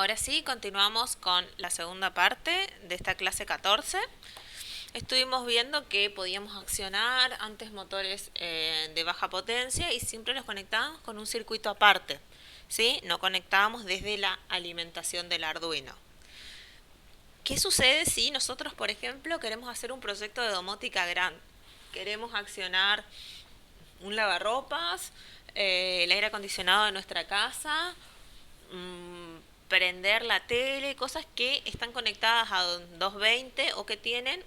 Ahora sí, continuamos con la segunda parte de esta clase 14. Estuvimos viendo que podíamos accionar antes motores de baja potencia y siempre los conectábamos con un circuito aparte, ¿sí? No conectábamos desde la alimentación del Arduino. ¿Qué sucede si nosotros, por ejemplo, queremos hacer un proyecto de domótica grande? Queremos accionar un lavarropas, el aire acondicionado de nuestra casa, prender la tele, cosas que están conectadas a 220 o que tienen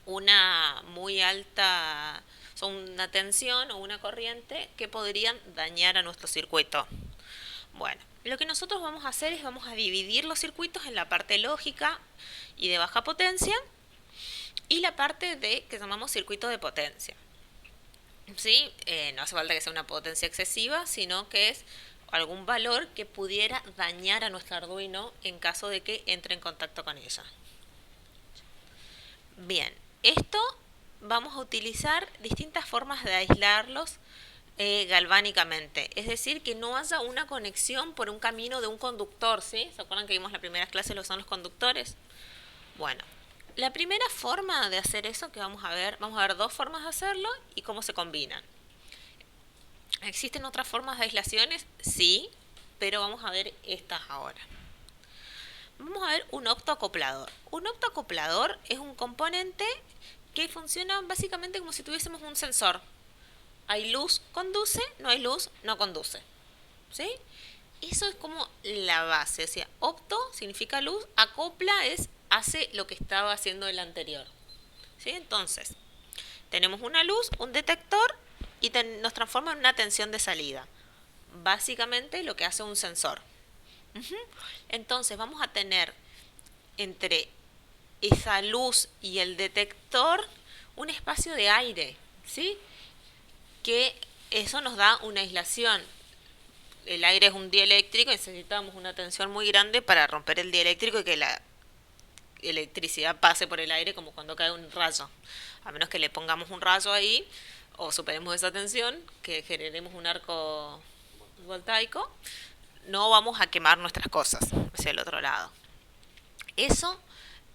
una muy alta, son una tensión o una corriente que podrían dañar a nuestro circuito. Bueno, lo que nosotros vamos a hacer es vamos a dividir los circuitos en la parte lógica y de baja potencia y la parte de que llamamos circuito de potencia. ¿Sí? No hace falta que sea una potencia excesiva, sino que es algún valor que pudiera dañar a nuestro Arduino en caso de que entre en contacto con ella. Bien, esto vamos a utilizar distintas formas de aislarlos galvánicamente, es decir, que no haya una conexión por un camino de un conductor, ¿sí? ¿Se acuerdan que vimos la primera clase lo que son los conductores? Bueno, la primera forma de hacer eso que vamos a ver dos formas de hacerlo y cómo se combinan. ¿Existen otras formas de aislaciones? Sí, pero vamos a ver estas ahora. Vamos a ver un optoacoplador. Un optoacoplador es un componente que funciona básicamente como si tuviésemos un sensor. Hay luz, conduce, no hay luz, no conduce. ¿Sí? Eso es como la base. O sea, opto significa luz, acopla hace lo que estaba haciendo el anterior. ¿Sí? Entonces, tenemos una luz, un detector y nos transforma en una tensión de salida. Básicamente lo que hace un sensor. Entonces vamos a tener entre esa luz y el detector un espacio de aire, ¿sí? Que eso nos da una aislación. El aire es un dieléctrico y necesitamos una tensión muy grande para romper el dieléctrico y que la electricidad pase por el aire como cuando cae un rayo. A menos que le pongamos un rayo ahí o superemos esa tensión, que generemos un arco voltaico, no vamos a quemar nuestras cosas hacia el otro lado. Eso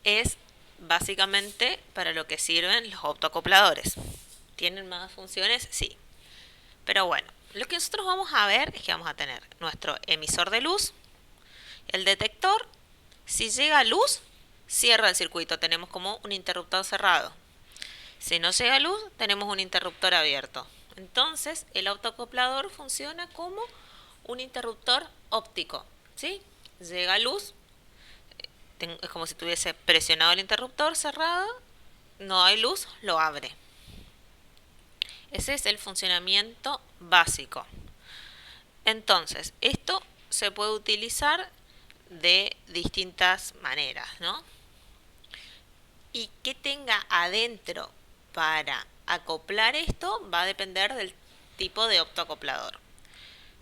es básicamente para lo que sirven los optoacopladores. ¿Tienen más funciones? Sí. Pero bueno, lo que nosotros vamos a ver es que vamos a tener nuestro emisor de luz, el detector. Si llega luz, cierra el circuito, tenemos como un interruptor cerrado. Si no llega luz, tenemos un interruptor abierto. Entonces, el optoacoplador funciona como un interruptor óptico, ¿sí? Llega luz, es como si tuviese presionado el interruptor cerrado, no hay luz, lo abre. Ese es el funcionamiento básico. Entonces, esto se puede utilizar de distintas maneras, ¿no? Y qué tenga adentro para acoplar esto va a depender del tipo de optoacoplador.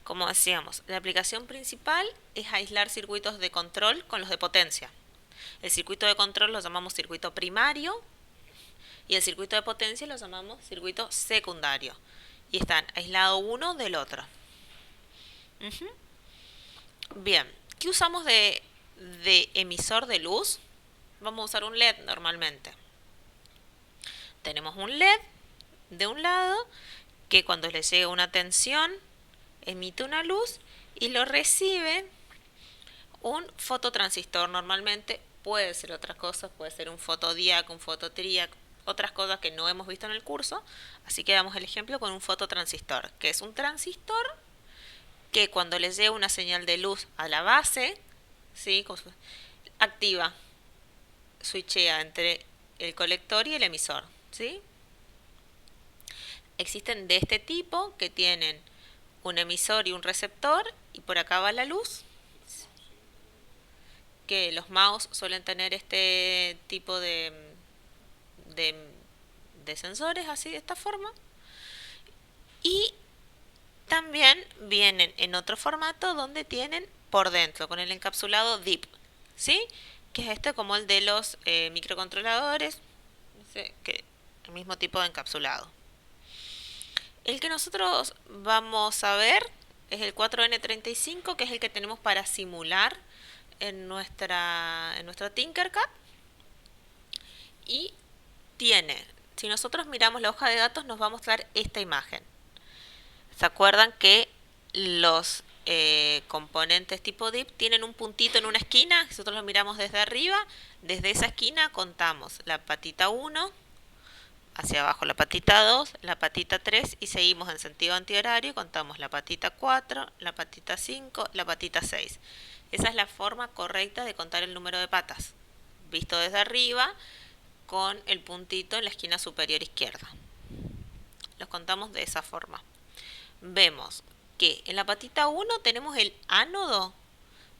Como decíamos, la aplicación principal es aislar circuitos de control con los de potencia. El circuito de control lo llamamos circuito primario y el circuito de potencia lo llamamos circuito secundario. Y están aislados uno del otro. Bien, ¿qué usamos de emisor de luz? Vamos a usar un LED normalmente. Tenemos un LED de un lado que cuando le llega una tensión emite una luz y lo recibe un fototransistor. Normalmente puede ser otras cosas, puede ser un fotodiac, un fototriac, otras cosas que no hemos visto en el curso. Así que damos el ejemplo con un fototransistor, que es un transistor que cuando le llega una señal de luz a la base, ¿sí? Activa, switchea entre el colector y el emisor, ¿sí? Existen de este tipo que tienen un emisor y un receptor y por acá va la luz, que los mouse suelen tener este tipo de sensores así de esta forma, y también vienen en otro formato donde tienen por dentro con el encapsulado DIP, ¿sí? Que es este como el de los microcontroladores, que el mismo tipo de encapsulado. El que nosotros vamos a ver es el 4N35, que es el que tenemos para simular en nuestro Tinkercad y tiene, si nosotros miramos la hoja de datos nos va a mostrar esta imagen. ¿Se acuerdan que los componentes tipo div tienen un puntito en una esquina? Si nosotros lo miramos desde arriba, desde esa esquina contamos la patita 1, hacia abajo la patita 2, la patita 3 y seguimos en sentido antihorario y contamos la patita 4, la patita 5, la patita 6. Esa es la forma correcta de contar el número de patas, visto desde arriba con el puntito en la esquina superior izquierda. Los contamos de esa forma. Vemos que en la patita 1 tenemos el ánodo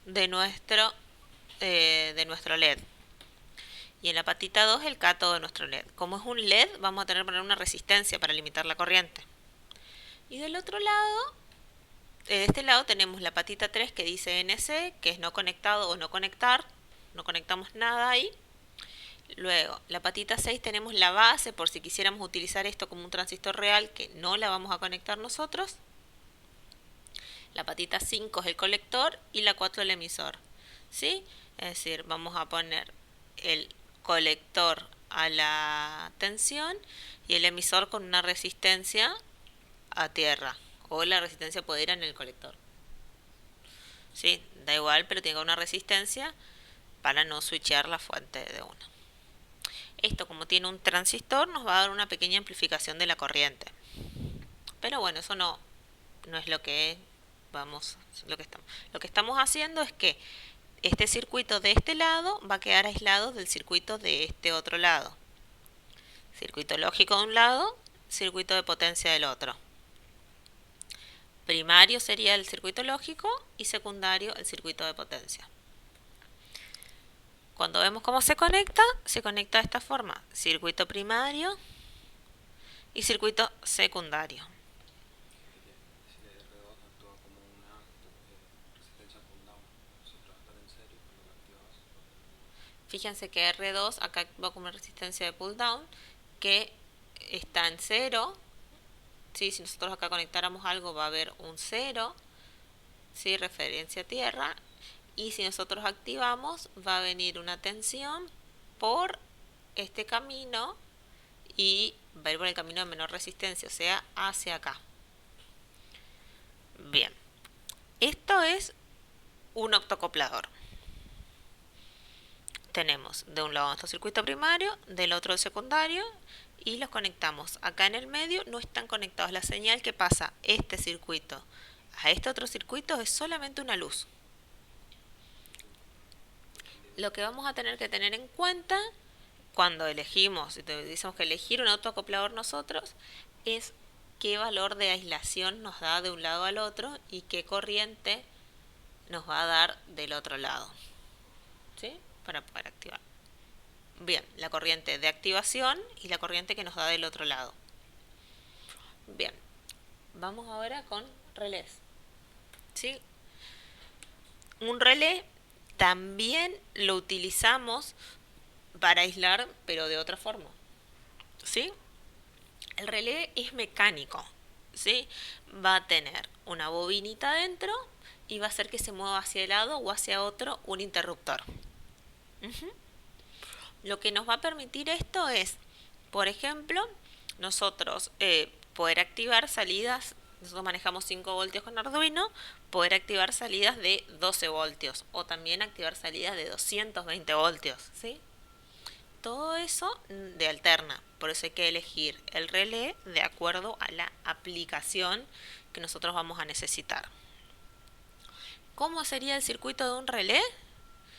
de nuestro LED. Y en la patita 2 el cátodo de nuestro LED. Como es un LED, vamos a tener que poner una resistencia para limitar la corriente. Y del otro lado, de este lado tenemos la patita 3 que dice NC, que es no conectado o no conectar. No conectamos nada ahí. Luego, la patita 6 tenemos la base, por si quisiéramos utilizar esto como un transistor real, que no la vamos a conectar nosotros. La patita 5 es el colector y la 4 el emisor. ¿Sí? Es decir, vamos a poner el colector a la tensión y el emisor con una resistencia a tierra. O la resistencia puede ir en el colector. ¿Sí? Da igual, pero tenga una resistencia para no switchear la fuente de una. Esto, como tiene un transistor, nos va a dar una pequeña amplificación de la corriente. Pero bueno, eso no es lo que lo que estamos haciendo es que este circuito de este lado va a quedar aislado del circuito de este otro lado. Circuito lógico de un lado, circuito de potencia del otro. Primario sería el circuito lógico y secundario el circuito de potencia. Cuando vemos cómo se conecta de esta forma. Circuito primario y circuito secundario. Fíjense que R2 acá va con una resistencia de pull down que está en 0. ¿Sí? Si nosotros acá conectáramos algo va a haber un 0, ¿sí? Referencia a tierra. Y si nosotros activamos va a venir una tensión por este camino y va a ir por el camino de menor resistencia, o sea, hacia acá. Bien, esto es un optocoplador. Tenemos de un lado nuestro circuito primario, del otro el secundario y los conectamos. Acá en el medio no están conectados. La señal que pasa este circuito a este otro circuito es solamente una luz. Lo que vamos a tener que tener en cuenta cuando elegimos, si decimos que elegir un autoacoplador nosotros, es qué valor de aislación nos da de un lado al otro y qué corriente nos va a dar del otro lado. ¿Sí? Para poder activar. Bien, la corriente de activación y la corriente que nos da del otro lado. Bien, vamos ahora con relés. ¿Sí? Un relé también lo utilizamos para aislar, pero de otra forma. ¿Sí? El relé es mecánico. ¿Sí? Va a tener una bobinita dentro y va a hacer que se mueva hacia el lado o hacia otro un interruptor. Lo que nos va a permitir esto es, por ejemplo, nosotros poder activar salidas. Nosotros manejamos 5 voltios con Arduino, poder activar salidas de 12 voltios o también activar salidas de 220 voltios, ¿sí? Todo eso de alterna, por eso hay que elegir el relé de acuerdo a la aplicación que nosotros vamos a necesitar. ¿Cómo sería el circuito de un relé?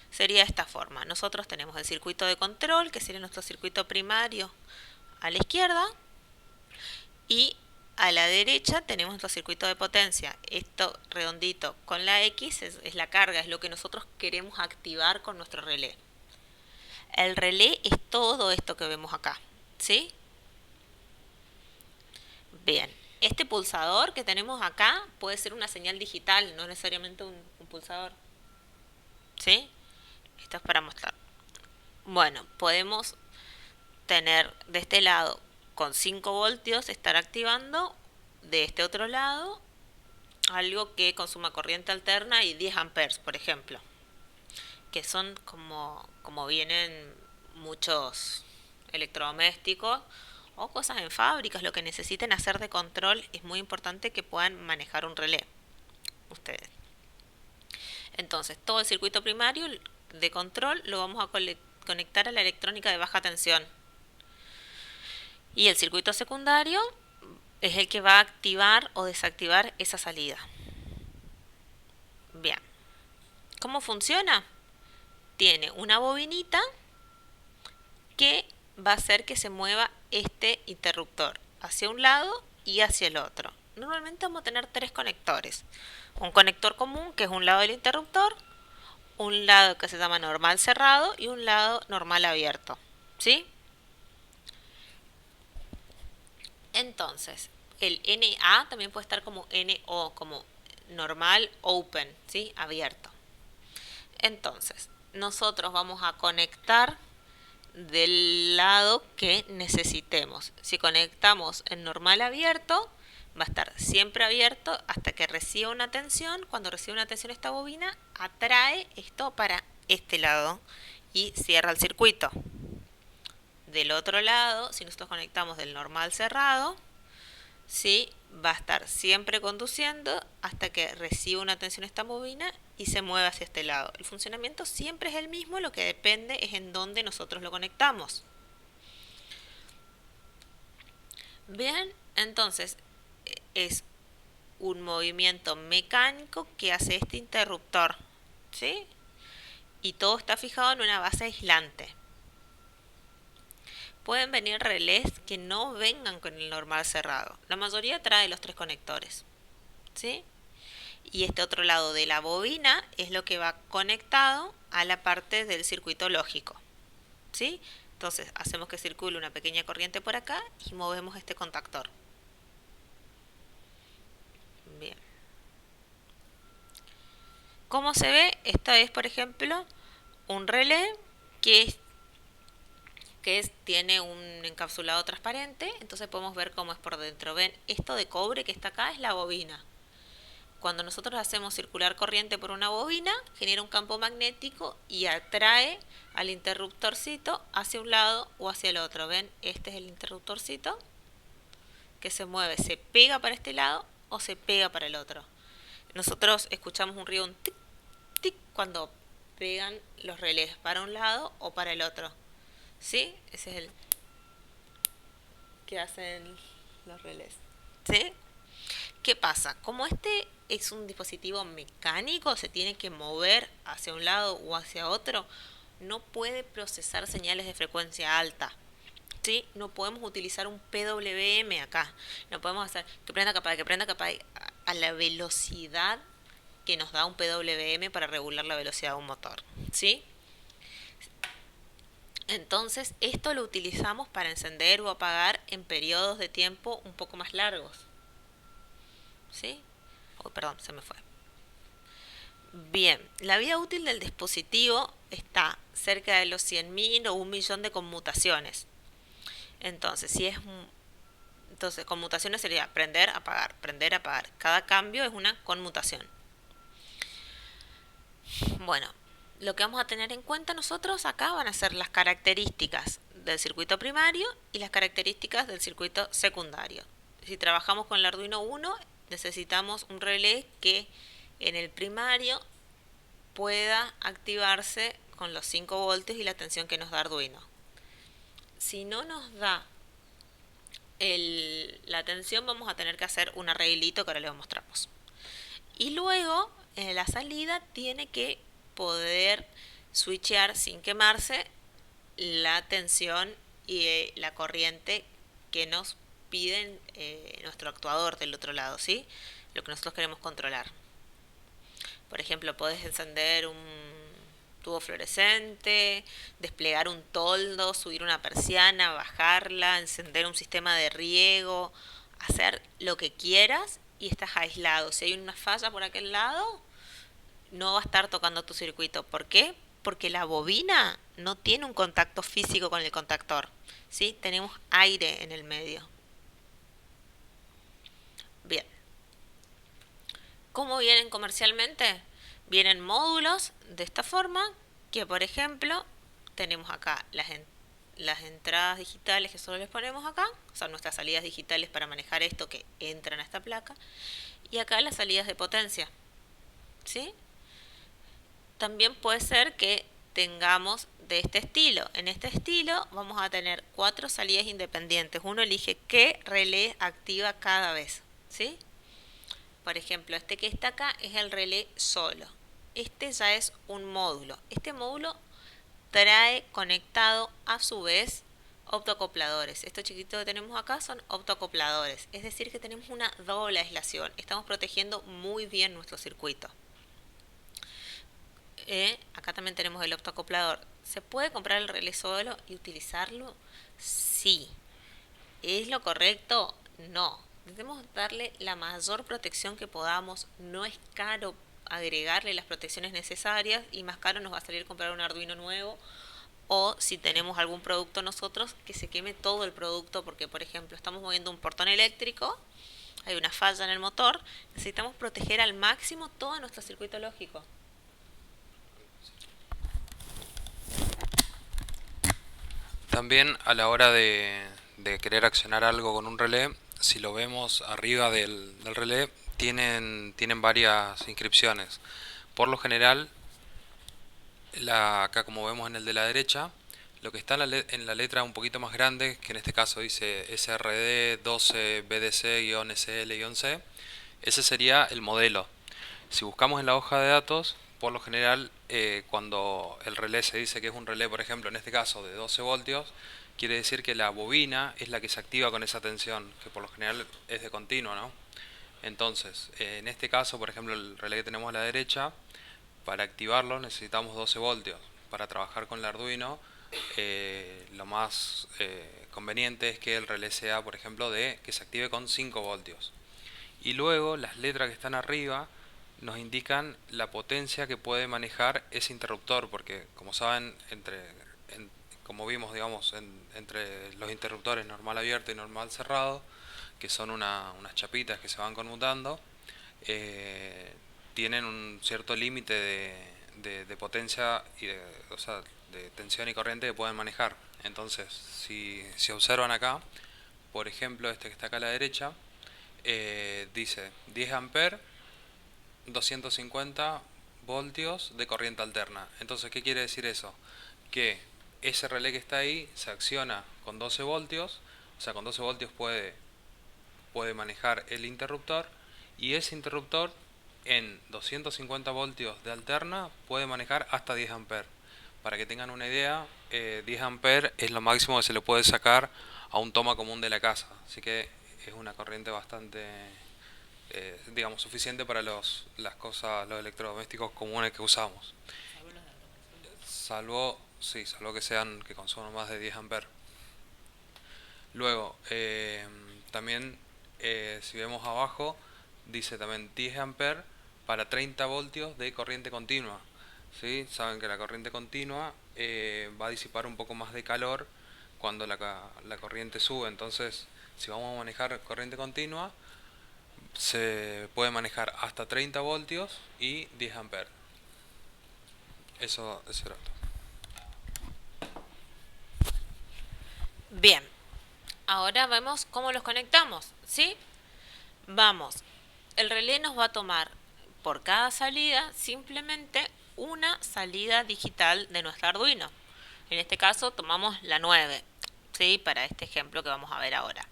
Sería de esta forma. Nosotros tenemos el circuito de control, que sería nuestro circuito primario a la izquierda, y a la derecha tenemos nuestro circuito de potencia. Esto redondito con la X es la carga, es lo que nosotros queremos activar con nuestro relé. El relé es todo esto que vemos acá, ¿sí? Bien, este pulsador que tenemos acá puede ser una señal digital, no necesariamente un pulsador, ¿sí? Esto es para mostrar. Bueno, podemos tener de este lado con 5 voltios estar activando, de este otro lado algo que consuma corriente alterna y 10 amperes, por ejemplo. que son como vienen muchos electrodomésticos o cosas en fábricas, lo que necesiten hacer de control, es muy importante que puedan manejar un relé ustedes. Entonces, todo el circuito primario de control lo vamos a conectar a la electrónica de baja tensión. Y el circuito secundario es el que va a activar o desactivar esa salida. Bien. ¿Cómo funciona? Tiene una bobinita que va a hacer que se mueva este interruptor hacia un lado y hacia el otro. Normalmente vamos a tener tres conectores. Un conector común, que es un lado del interruptor, un lado que se llama normal cerrado y un lado normal abierto. ¿Sí? Entonces, el NA también puede estar como NO, como normal open, ¿sí? Abierto. Entonces, nosotros vamos a conectar del lado que necesitemos. Si conectamos en normal abierto, va a estar siempre abierto hasta que reciba una tensión. Cuando recibe una tensión esta bobina, atrae esto para este lado y cierra el circuito. Del otro lado, si nosotros conectamos del normal cerrado, ¿sí? Va a estar siempre conduciendo hasta que reciba una tensión esta bobina y se mueve hacia este lado. El funcionamiento siempre es el mismo, lo que depende es en dónde nosotros lo conectamos. Bien, entonces es un movimiento mecánico que hace este interruptor, ¿sí? Y todo está fijado en una base aislante. Pueden venir relés que no vengan con el normal cerrado. La mayoría trae los tres conectores, ¿sí? Y este otro lado de la bobina es lo que va conectado a la parte del circuito lógico, ¿sí? Entonces hacemos que circule una pequeña corriente por acá y movemos este contactor. Bien. ¿Cómo se ve? Esta es, por ejemplo, un relé que tiene un encapsulado transparente, entonces podemos ver cómo es por dentro. Ven, esto de cobre que está acá es la bobina. Cuando nosotros hacemos circular corriente por una bobina, genera un campo magnético y atrae al interruptorcito hacia un lado o hacia el otro. ¿Ven? Este es el interruptorcito que se mueve, se pega para este lado o se pega para el otro. Nosotros escuchamos un ruido, un tic, tic, cuando pegan los relés para un lado o para el otro. ¿Sí? Ese es el que hacen los relés. ¿Sí? ¿Qué pasa? Como este es un dispositivo mecánico, se tiene que mover hacia un lado o hacia otro, no puede procesar señales de frecuencia alta. ¿Sí? No podemos utilizar un PWM acá. No podemos hacer que prenda capaz, que prenda capaz a la velocidad que nos da un PWM para regular la velocidad de un motor. ¿Sí? Entonces, esto lo utilizamos para encender o apagar en periodos de tiempo un poco más largos. ¿Sí? Oh, perdón, se me fue. Bien, la vida útil del dispositivo está cerca de los 100.000 o 1.000.000 de conmutaciones. Entonces, conmutaciones sería prender, apagar, prender, apagar. Cada cambio es una conmutación. Bueno, lo que vamos a tener en cuenta nosotros acá van a ser las características del circuito primario y las características del circuito secundario. Si trabajamos con el Arduino 1, necesitamos un relé que en el primario pueda activarse con los 5 voltios y la tensión que nos da Arduino. Si no nos da la tensión, vamos a tener que hacer un arreglito que ahora les mostramos. Y luego, en la salida, tiene que poder switchear sin quemarse la tensión y la corriente que nos piden nuestro actuador del otro lado, ¿sí? Lo que nosotros queremos controlar. Por ejemplo, podés encender un tubo fluorescente, desplegar un toldo, subir una persiana, bajarla, encender un sistema de riego, hacer lo que quieras y estás aislado. Si hay una falla por aquel lado, no va a estar tocando tu circuito. ¿Por qué? Porque la bobina no tiene un contacto físico con el contactor, ¿sí? Tenemos aire en el medio. Bien. ¿Cómo vienen comercialmente? Vienen módulos de esta forma que por ejemplo tenemos acá las entradas digitales que solo les ponemos acá, son nuestras salidas digitales para manejar esto que entran a esta placa, y acá las salidas de potencia, ¿sí? También puede ser que tengamos de este estilo. En este estilo vamos a tener 4 salidas independientes. Uno elige qué relé activa cada vez, ¿sí? Por ejemplo, este que está acá es el relé solo. Este ya es un módulo. Este módulo trae conectado a su vez optoacopladores. Estos chiquitos que tenemos acá son optoacopladores. Es decir que tenemos una doble aislación. Estamos protegiendo muy bien nuestro circuito. Acá también tenemos el optoacoplador. ¿Se puede comprar el relé solo y utilizarlo? Sí. ¿Es lo correcto? No. Debemos darle la mayor protección que podamos. No es caro agregarle las protecciones necesarias y más caro nos va a salir comprar un Arduino nuevo, o si tenemos algún producto nosotros, que se queme todo el producto porque, por ejemplo, estamos moviendo un portón eléctrico, hay una falla en el motor, necesitamos proteger al máximo todo nuestro circuito lógico. También a la hora de querer accionar algo con un relé, si lo vemos arriba del relé, tienen varias inscripciones. Por lo general, acá como vemos en el de la derecha, lo que está en la letra un poquito más grande, que en este caso dice SRD 12 BDC-SL-C, ese sería el modelo. Si buscamos en la hoja de datos, por lo general, cuando el relé se dice que es un relé, por ejemplo, en este caso de 12 voltios, quiere decir que la bobina es la que se activa con esa tensión, que por lo general es de continuo, ¿no? Entonces, en este caso, por ejemplo, el relé que tenemos a la derecha, para activarlo necesitamos 12 voltios. Para trabajar con el Arduino, lo más conveniente es que el relé sea, por ejemplo, que se active con 5 voltios. Y luego las letras que están arriba nos indican la potencia que puede manejar ese interruptor, porque como saben, como vimos, digamos, entre los interruptores normal abierto y normal cerrado, que son unas chapitas que se van conmutando, eh, tienen un cierto límite de potencia y o sea, de tensión y corriente que pueden manejar. Entonces, si observan acá, por ejemplo, este que está acá a la derecha, dice 10 amperes, 250 voltios de corriente alterna. Entonces, ¿qué quiere decir eso? Que ese relé que está ahí se acciona con 12 voltios, o sea, con 12 voltios puede manejar el interruptor, y ese interruptor en 250 voltios de alterna puede manejar hasta 10 amperes. Para que tengan una idea, 10 amperes es lo máximo que se le puede sacar a un toma común de la casa, así que es una corriente bastante, digamos, suficiente para los electrodomésticos comunes que usamos. Salvo que sean que consuman más de 10 amperes. Luego, también, si vemos abajo, dice también 10 amperes para 30 voltios de corriente continua. ¿Sí? Saben que la corriente continua va a disipar un poco más de calor cuando la corriente sube. Entonces, si vamos a manejar corriente continua, se puede manejar hasta 30 voltios y 10 amperes. Eso era todo. Bien, ahora vemos cómo los conectamos, ¿sí? Vamos, el relé nos va a tomar por cada salida simplemente una salida digital de nuestro Arduino. En este caso tomamos la 9, ¿sí? Para este ejemplo que vamos a ver ahora.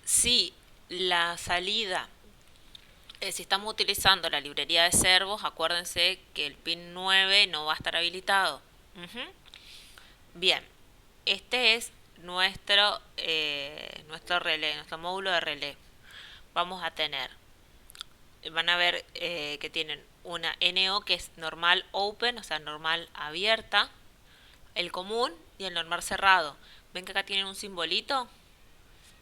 Si la salida, si estamos utilizando la librería de servos, acuérdense que el pin 9 no va a estar habilitado. Bien, este es nuestro relé, nuestro módulo de relé. Vamos a tener, van a ver que tienen una NO que es normal open, o sea, normal abierta, el común y el normal cerrado. ¿Ven que acá tienen un simbolito?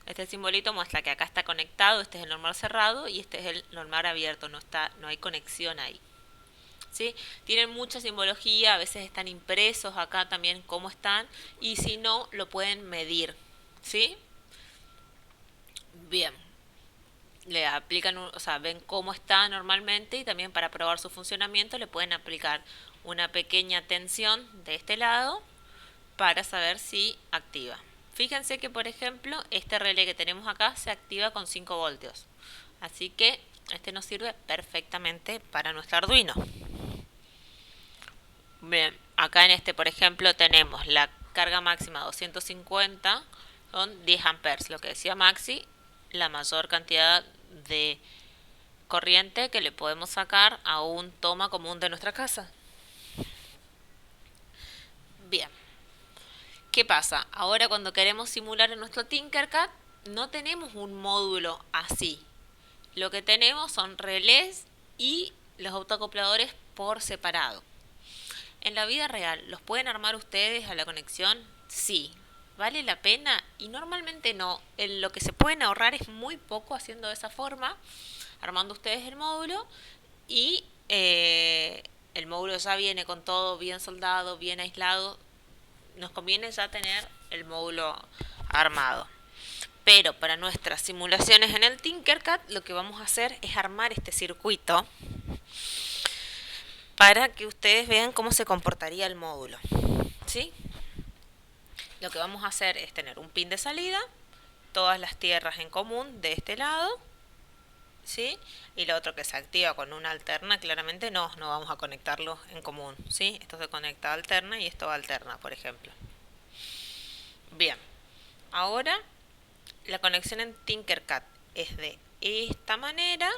Este simbolito muestra que acá está conectado, este es el normal cerrado y este es el normal abierto, no hay conexión ahí. ¿Sí? Tienen mucha simbología, a veces están impresos acá también cómo están, y si no, lo pueden medir. ¿Sí? Bien. le aplican, o sea, ven cómo está normalmente y también para probar su funcionamiento le pueden aplicar una pequeña tensión de este lado para saber si activa. Fíjense que, por ejemplo, este relé que tenemos acá se activa con 5 voltios. Así que este nos sirve perfectamente para nuestro Arduino. Bien, acá en este, por ejemplo, tenemos la carga máxima 250 con 10 amperes, lo que decía Maxi, la mayor cantidad de corriente que le podemos sacar a un toma común de nuestra casa. Bien, ¿qué pasa? Ahora cuando queremos simular en nuestro Tinkercad, no tenemos un módulo así. Lo que tenemos son relés y los autoacopladores por separado. En la vida real, ¿los pueden armar ustedes a la conexión? Sí. ¿Vale la pena? Y normalmente no. Lo que se pueden ahorrar es muy poco haciendo de esa forma, armando ustedes el módulo y el módulo ya viene con todo bien soldado, bien aislado. Nos conviene ya tener el módulo armado. Pero para nuestras simulaciones en el Tinkercad lo que vamos a hacer es armar este circuito para que ustedes vean cómo se comportaría el módulo. ¿Sí? Lo que vamos a hacer es tener un pin de salida, todas las tierras en común de este lado, ¿sí? Y lo otro que se activa con una alterna, claramente no vamos a conectarlo en común, ¿sí? Esto se conecta a alterna y esto a alterna, por ejemplo. Bien, ahora la conexión en Tinkercad es de esta manera,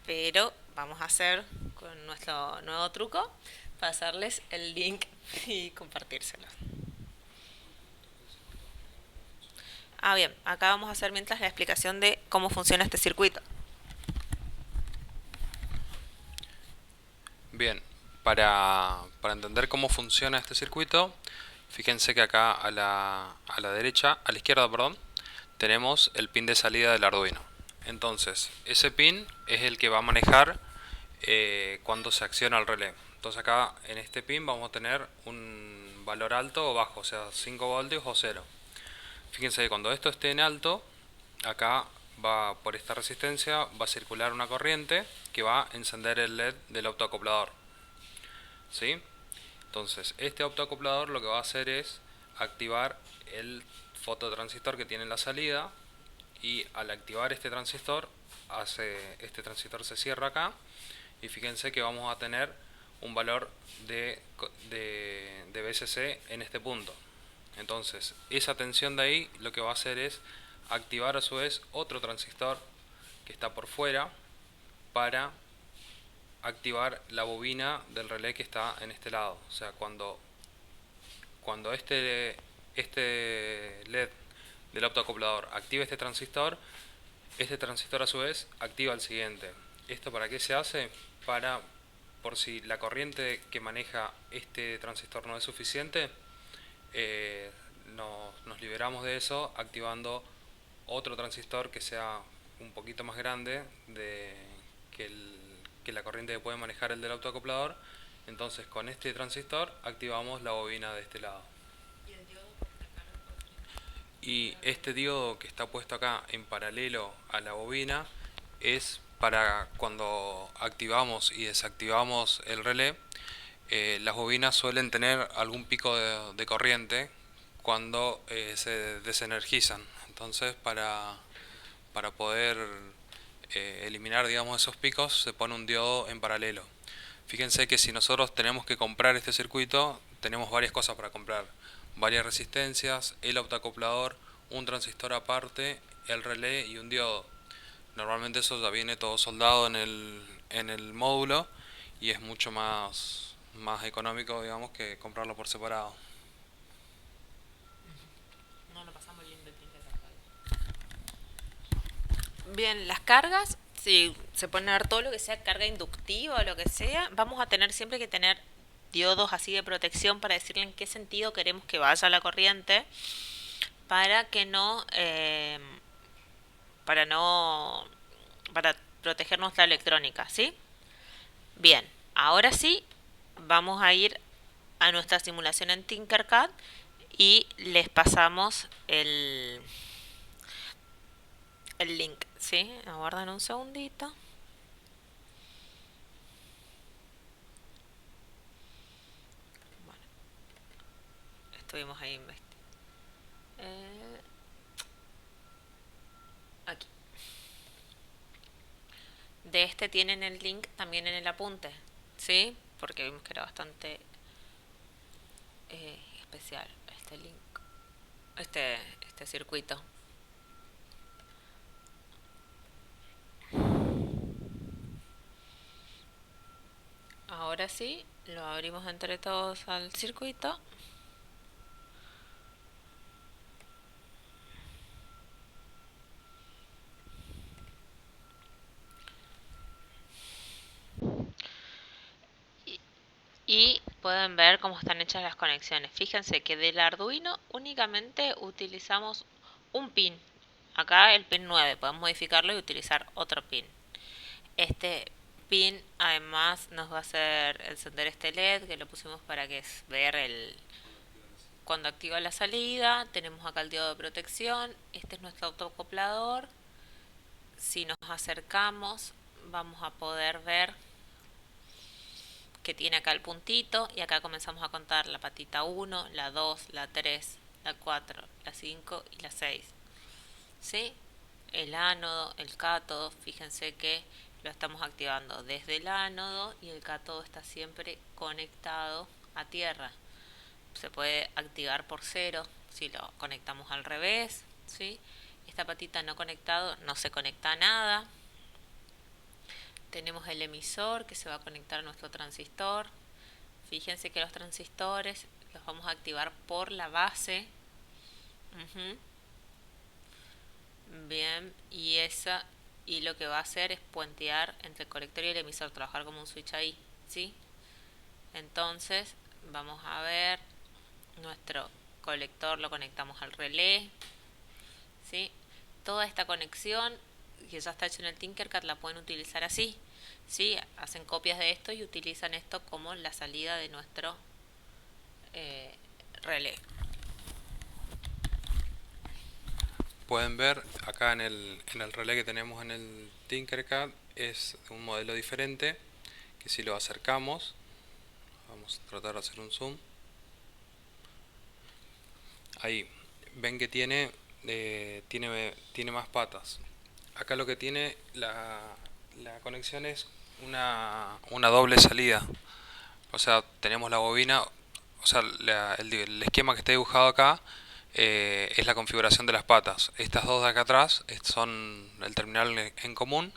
pero vamos a hacer con nuestro nuevo truco, pasarles el link y compartírselo. Bien, acá vamos a hacer mientras la explicación de cómo funciona este circuito. Bien, para entender cómo funciona este circuito, fíjense que acá a la derecha, a la izquierda, perdón, tenemos el pin de salida del Arduino. Entonces, ese pin es el que va a manejar cuando se acciona el relé. Entonces acá en este pin vamos a tener un valor alto o bajo, o sea 5 voltios o 0. Fíjense que cuando esto esté en alto, acá va por esta resistencia, va a circular una corriente que va a encender el LED del autoacoplador. ¿Sí? Entonces, este autoacoplador lo que va a hacer es activar el fototransistor que tiene en la salida, y al activar este transistor, este transistor se cierra acá, y fíjense que vamos a tener un valor de BCC en este punto. Entonces, esa tensión de ahí lo que va a hacer es activar a su vez otro transistor que está por fuera para activar la bobina del relé que está en este lado. O sea, cuando este LED del autoacoplador activa este transistor a su vez activa el siguiente. ¿Esto para qué se hace? Por si la corriente que maneja este transistor no es suficiente, nos liberamos de eso activando otro transistor que sea un poquito más grande que la corriente que puede manejar el del autoacoplador. Entonces con este transistor activamos la bobina de este lado. Y este diodo que está puesto acá en paralelo a la bobina es para cuando activamos y desactivamos el relé. Las bobinas suelen tener algún pico de corriente cuando se desenergizan. Entonces para poder eliminar, digamos, esos picos, se pone un diodo en paralelo. Fíjense que si nosotros tenemos que comprar este circuito, tenemos varias cosas para comprar: varias resistencias, el autoacoplador, un transistor aparte, el relé y un diodo. Normalmente eso ya viene todo soldado en el módulo, y es mucho más económico, digamos, que comprarlo por separado. No, no pasamos el link del Bien, las cargas, si se pone a ver todo lo que sea carga inductiva o lo que sea, vamos a tener siempre que tener diodos así de protección para decirle en qué sentido queremos que vaya la corriente para que no, para proteger nuestra electrónica, ¿sí? Bien, ahora sí, vamos a ir a nuestra simulación en Tinkercad y les pasamos el link. Sí, aguardan un segundito. Bueno, estuvimos ahí investigando. Eh, aquí. De este tienen el link también en el apunte, ¿sí? Porque vimos que era bastante especial este link, este circuito. Ahora sí, lo abrimos entre todos al circuito. Y, y pueden ver cómo están hechas las conexiones. Fíjense que del Arduino únicamente utilizamos un pin. Acá el pin 9. Podemos modificarlo y utilizar otro pin. Este pin además nos va a hacer encender este LED que lo pusimos para que es ver el cuando activa la salida. Tenemos acá el diodo de protección. Este es nuestro autoacoplador. Si nos acercamos vamos a poder ver que tiene acá el puntito y acá comenzamos a contar la patita 1, la 2, la 3, la 4, la 5 y la 6. ¿Sí? El ánodo, el cátodo, fíjense que lo estamos activando desde el ánodo y el cátodo está siempre conectado a tierra. Se puede activar por cero si lo conectamos al revés, ¿sí? Esta patita no conectado no se conecta a nada. Tenemos el emisor que se va a conectar a nuestro transistor. Fíjense que los transistores los vamos a activar por la base. Uh-huh. Bien, y lo que va a hacer es puentear entre el colector y el emisor, trabajar como un switch ahí, ¿sí? Entonces, vamos a ver, nuestro colector lo conectamos al relé, ¿sí? Toda esta conexión que ya está hecha en el Tinkercad la pueden utilizar así, ¿sí? Hacen copias de esto y utilizan esto como la salida de nuestro eh, relé. Pueden ver acá en el relé que tenemos en el Tinkercad es un modelo diferente que si lo acercamos, vamos a tratar de hacer un zoom, ahí ven que tiene más patas. Acá lo que tiene la conexión es una doble salida. O sea, tenemos la bobina, o sea, el esquema que está dibujado acá es la configuración de las patas. Estas dos de acá atrás son el terminal en común.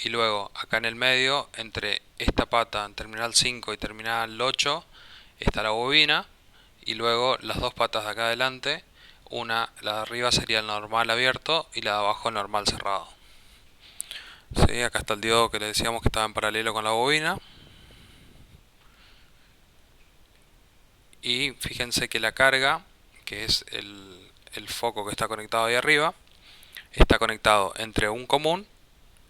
Y luego, acá en el medio, entre esta pata, terminal 5 y terminal 8, está la bobina. Y luego las dos patas de acá adelante, la de arriba sería el normal abierto y la de abajo el normal cerrado. Sí, acá está el diodo que le decíamos que estaba en paralelo con la bobina. Y fíjense que la carga, que es el foco que está conectado ahí arriba, está conectado entre un común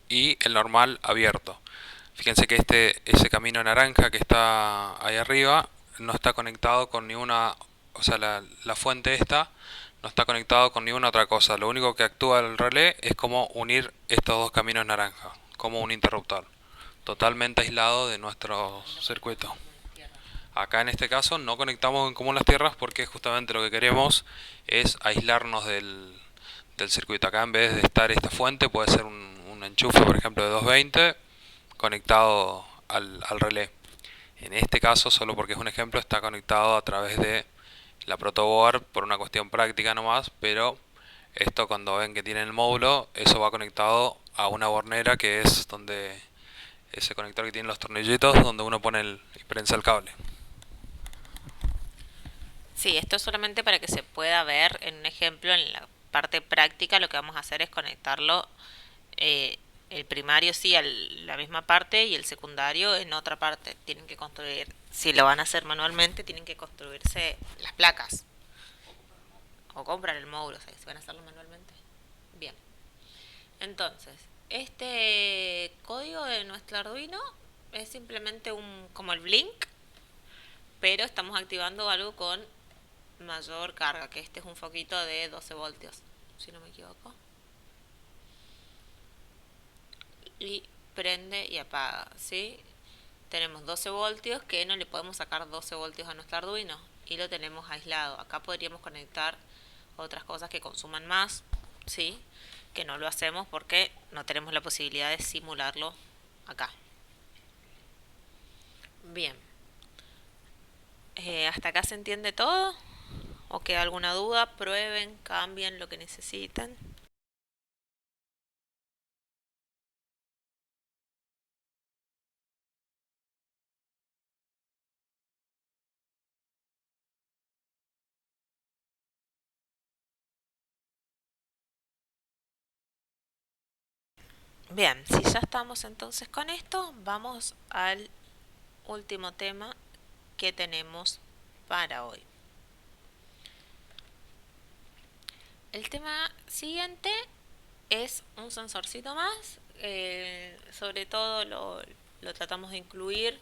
y el normal abierto. Fíjense que ese camino naranja que está ahí arriba no está conectado con ninguna, o sea, la fuente esta no está conectado con ninguna otra cosa. Lo único que actúa el relé es como unir estos dos caminos naranja, como un interruptor, totalmente aislado de nuestro circuito. Acá en este caso no conectamos en común las tierras porque justamente lo que queremos es aislarnos del circuito. Acá en vez de estar esta fuente puede ser un enchufe, por ejemplo, de 220 conectado al relé. En este caso, solo porque es un ejemplo, está conectado a través de la protoboard por una cuestión práctica nomás, pero esto cuando ven que tiene el módulo, eso va conectado a una bornera que es donde ese conector que tiene los tornillitos donde uno pone y prensa el cable. Sí, esto es solamente para que se pueda ver en un ejemplo, en la parte práctica lo que vamos a hacer es conectarlo, eh, el primario sí a la misma parte y el secundario en otra parte. Tienen que construir, si lo van a hacer manualmente, tienen que construirse las placas o comprar el módulo, o sea, si van a hacerlo manualmente. Bien, entonces, este código de nuestro Arduino es simplemente como el Blink, pero estamos activando algo con mayor carga, que este es un foquito de 12 voltios, si no me equivoco. y prende y apaga, ¿sí? Tenemos 12 voltios que no le podemos sacar 12 voltios a nuestro Arduino y lo tenemos aislado. Acá podríamos conectar otras cosas que consuman más, ¿sí? Que no lo hacemos porque no tenemos la posibilidad de simularlo acá. Bien, ¿hasta acá se entiende todo? ¿O queda alguna duda? Prueben, cambien lo que necesiten. Bien, si ya estamos entonces con esto, vamos al último tema que tenemos para hoy. El tema siguiente es un sensorcito más, sobre todo lo tratamos de incluir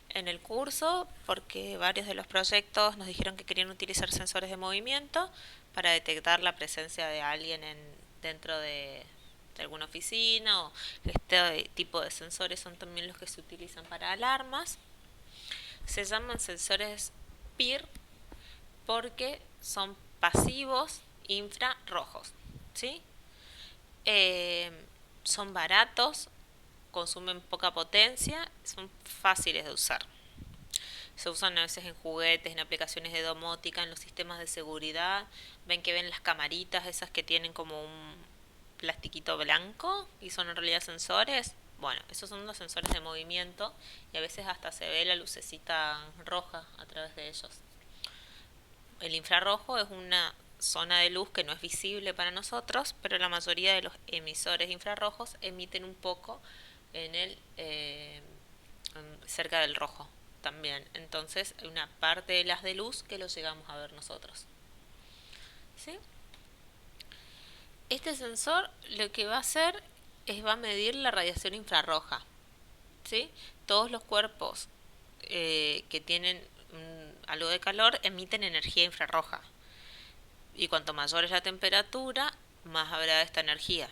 en el curso porque varios de los proyectos nos dijeron que querían utilizar sensores de movimiento para detectar la presencia de alguien dentro de alguna oficina, o este tipo de sensores son también los que se utilizan para alarmas. Se llaman sensores PIR porque son pasivos infrarrojos, ¿sí? Eh, Son baratos, consumen poca potencia, son fáciles de usar. Se usan a veces en juguetes, en aplicaciones de domótica, en los sistemas de seguridad. Ven las camaritas esas que tienen como un plastiquito blanco y son en realidad sensores. Bueno, esos son los sensores de movimiento y a veces hasta se ve la lucecita roja a través de ellos. El infrarrojo es una zona de luz que no es visible para nosotros, pero la mayoría de los emisores infrarrojos emiten un poco en cerca del rojo también. Entonces hay una parte de las de luz que lo llegamos a ver nosotros. ¿Sí? Este sensor lo que va a hacer es va a medir la radiación infrarroja. ¿Sí? Todos los cuerpos que tienen algo de calor emiten energía infrarroja. Y cuanto mayor es la temperatura, más habrá de esta energía.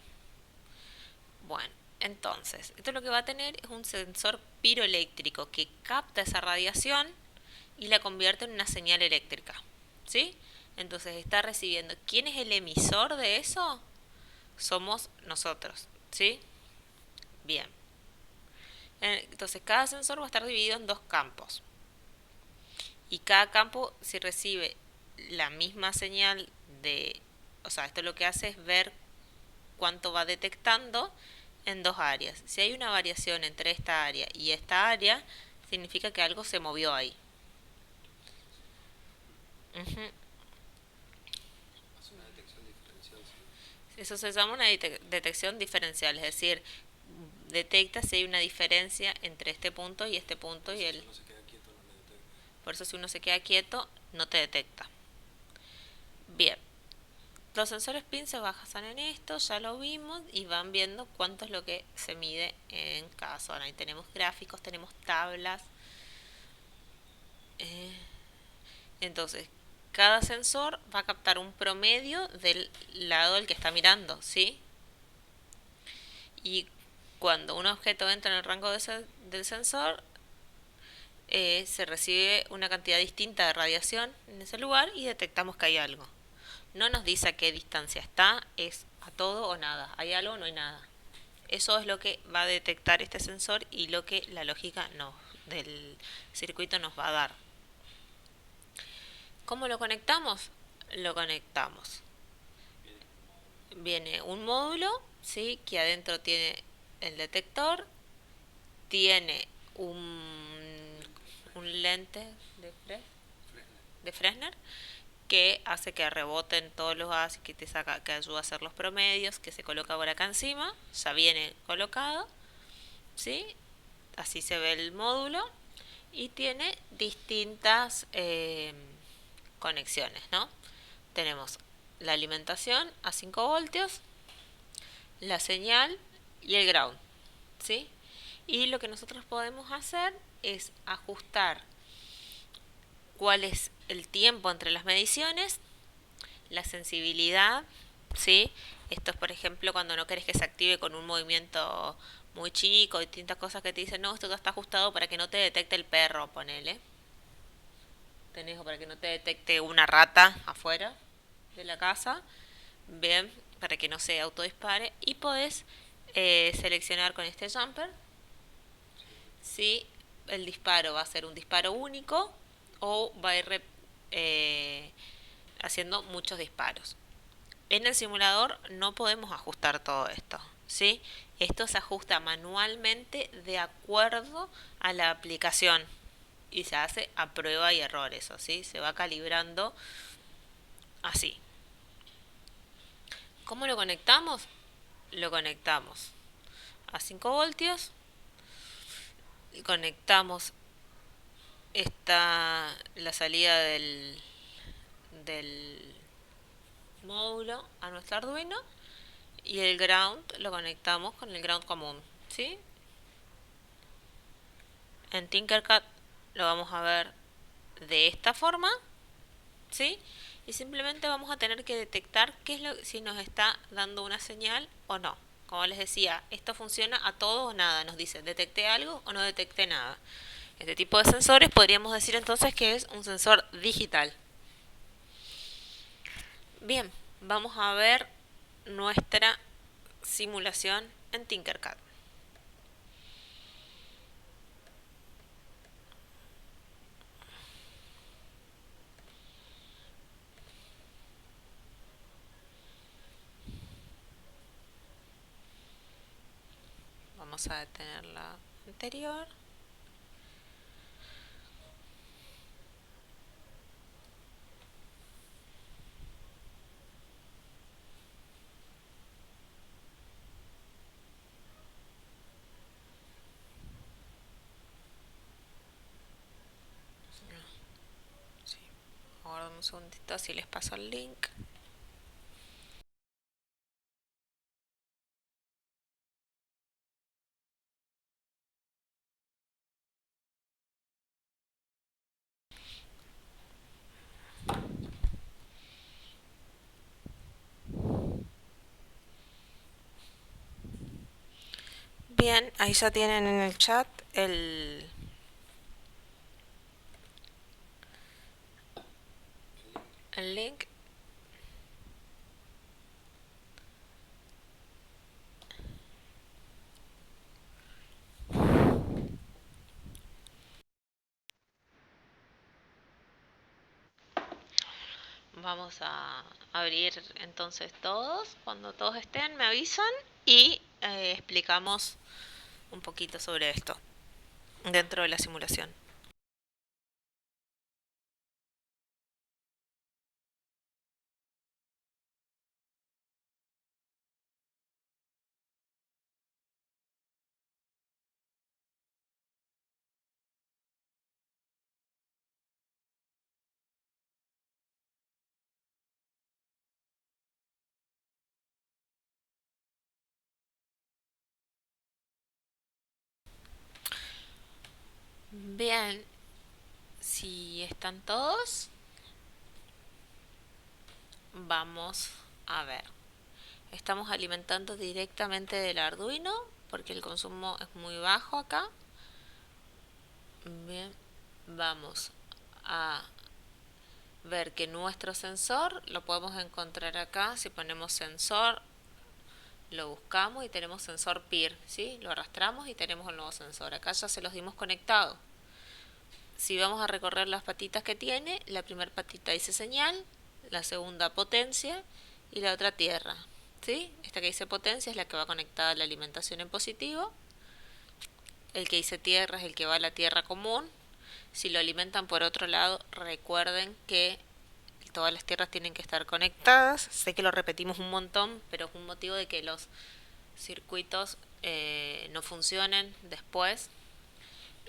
Bueno, entonces, esto lo que va a tener es un sensor piroeléctrico que capta esa radiación y la convierte en una señal eléctrica. ¿Sí? Entonces está recibiendo. ¿Quién es el emisor de eso? Somos nosotros. ¿Sí? Bien. Entonces cada sensor va a estar dividido en dos campos. Y cada campo, si recibe la misma señal de... O sea, esto lo que hace es ver cuánto va detectando en dos áreas. Si hay una variación entre esta área y esta área, significa que algo se movió ahí. Ujú. Hace una detección diferencial, ¿sí? Eso se llama una detección diferencial, es decir, detecta si hay una diferencia entre este punto y este punto y Si el... uno se queda quieto no le detecta. Por eso si uno se queda quieto, no te detecta. Bien, los sensores PIN se basan en esto, ya lo vimos, y van viendo cuánto es lo que se mide en cada zona. Ahí tenemos gráficos, tenemos tablas. Eh, entonces, cada sensor va a captar un promedio del lado del que está mirando, ¿sí? Y cuando un objeto entra en el rango del sensor, se recibe una cantidad distinta de radiación en ese lugar y detectamos que hay algo. No nos dice a qué distancia está, es a todo o nada. ¿Hay algo o no hay nada? Eso es lo que va a detectar este sensor y lo que la lógica del circuito nos va a dar. ¿Cómo lo conectamos? Lo conectamos. Viene un módulo, ¿sí? Que adentro tiene el detector, tiene un lente de Fresnel que hace que reboten todos los gases, que te saca, que ayuda a hacer los promedios, que se coloca ahora acá encima, ya viene colocado, ¿sí? Así se ve el módulo y tiene distintas conexiones, ¿no? Tenemos la alimentación a 5 voltios, la señal y el ground, ¿sí? Y lo que nosotros podemos hacer es ajustar cuál es el tiempo entre las mediciones, la sensibilidad, ¿sí? Esto es, por ejemplo, cuando no querés que se active con un movimiento muy chico, distintas cosas que te dicen, no, esto ya está ajustado para que no te detecte el perro, ponele. Tenés o para que no te detecte una rata afuera de la casa. Bien, para que no se autodispare. Y podés seleccionar con este jumper si el disparo va a ser un disparo único o va a ir eh, haciendo muchos disparos. En el simulador no podemos ajustar todo esto, ¿sí? Esto se ajusta manualmente de acuerdo a la aplicación y se hace a prueba y error, eso, ¿sí? Se va calibrando así. ¿Cómo lo conectamos? Lo conectamos a 5 voltios, conectamos la salida del módulo a nuestro Arduino y el ground lo conectamos con el ground común, ¿sí? En Tinkercad lo vamos a ver de esta forma, ¿sí? Y simplemente vamos a tener que detectar qué es si nos está dando una señal o no. Como les decía, esto funciona a todo o nada. Nos dice, detecté algo o no detecté nada. Este tipo de sensores podríamos decir entonces que es un sensor digital. Bien, vamos a ver nuestra simulación en Tinkercad. Vamos a detener la anterior. Sí. Ahora un segundito, así les paso el link. Bien, ahí ya tienen en el chat el link. Vamos a abrir entonces todos. Cuando todos estén me avisan y explicamos un poquito sobre esto dentro de la simulación. Bien, si están todos, vamos a ver. Estamos alimentando directamente del Arduino porque el consumo es muy bajo acá. Bien, vamos a ver que nuestro sensor lo podemos encontrar acá. Si ponemos sensor, lo buscamos y tenemos sensor PIR, ¿sí? Lo arrastramos y tenemos el nuevo sensor. Acá ya se los dimos conectado. Si vamos a recorrer las patitas que tiene, la primera patita dice señal, la segunda potencia y la otra tierra, ¿sí? Esta que dice potencia es la que va conectada a la alimentación en positivo. El que dice tierra es el que va a la tierra común. Si lo alimentan por otro lado, recuerden que todas las tierras tienen que estar conectadas. Sé que lo repetimos un montón, pero es un motivo de que los circuitos no funcionen después.